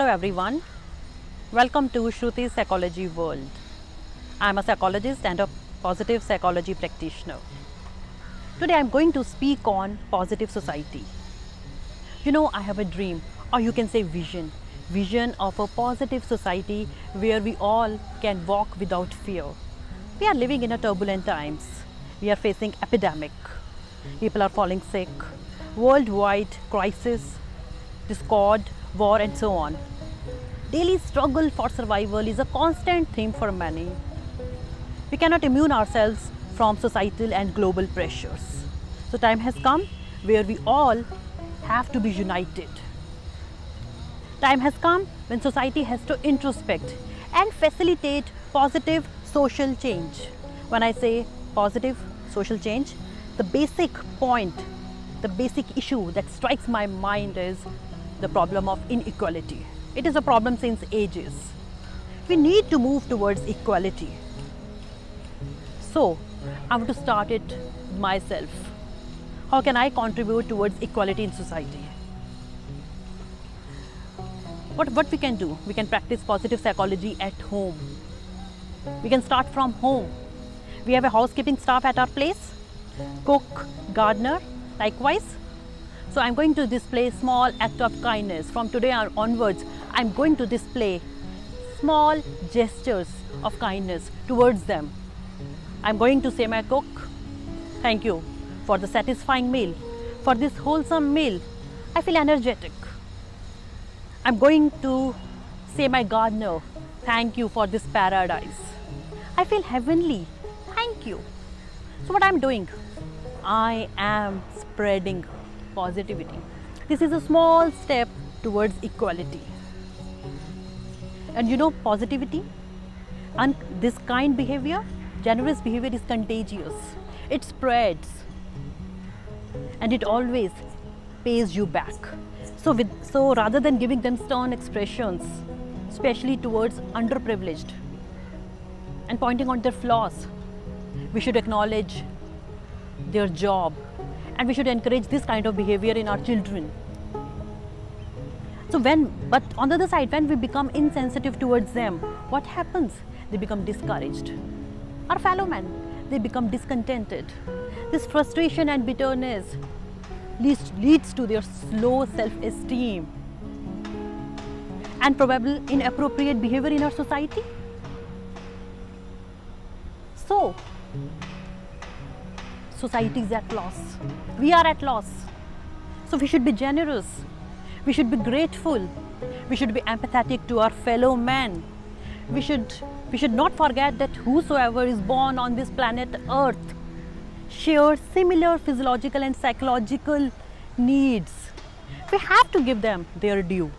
everyone. Welcome to Shruti's Psychology World. I am a psychologist and a positive psychology practitioner. Today I am going to speak on positive society. I have a dream, or you can say vision of a positive society where we all can walk without fear. We are living in a turbulent times. We are facing epidemic. People are falling sick, worldwide crisis, discord, war and so on. Daily struggle for survival is a constant theme for many. We cannot immune ourselves from societal and global pressures. So time has come where we all have to be united. Time has come when society has to introspect and facilitate positive social change. When I say positive social change, the basic point, the basic issue that strikes my mind is the problem of inequality. It is a problem since ages. We need to move towards equality. So, I want to start it myself. How can I contribute towards equality in society? What we can do? We can practice positive psychology at home. We can start from home. We have a housekeeping staff at our place, cook, gardener, likewise. So I'm going to display small act of kindness. From today onwards, I'm going to display small gestures of kindness towards them. I'm going to say my cook, thank you for the satisfying meal, for this wholesome meal. I feel energetic. I'm going to say my gardener, thank you for this paradise. I feel heavenly. Thank you. So what I'm doing? I am spreading positivity. This is a small step towards equality. And positivity and this kind behavior, generous behavior is contagious. It spreads and it always pays you back. So rather than giving them stern expressions, especially towards underprivileged and pointing out their flaws, we should acknowledge their job and we should encourage this kind of behavior in our children. But on the other side, when we become insensitive towards them, what happens? They become discouraged. Our fellow men, they become discontented. This frustration and bitterness leads to their slow self-esteem and probable inappropriate behavior in our society. So, society is at loss. We are at loss. So we should be generous. We should be grateful. We should be empathetic to our fellow men. We should not forget that whosoever is born on this planet Earth shares similar physiological and psychological needs. We have to give them their due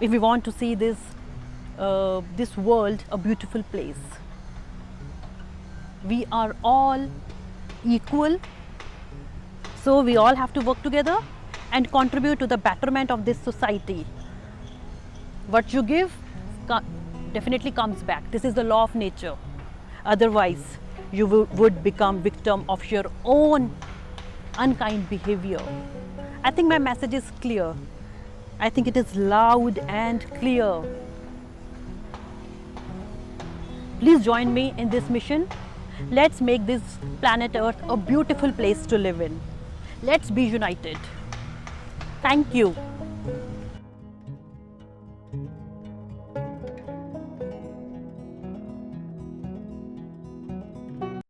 if we want to see this world a beautiful place. We are all equal, so we all have to work together and contribute to the betterment of this society. What you give definitely comes back. This is the law of nature. Otherwise, you would become victim of your own unkind behavior. I think my message is clear. I think it is loud and clear. Please join me in this mission. Let's make this planet Earth a beautiful place to live in. Let's be united. Thank you.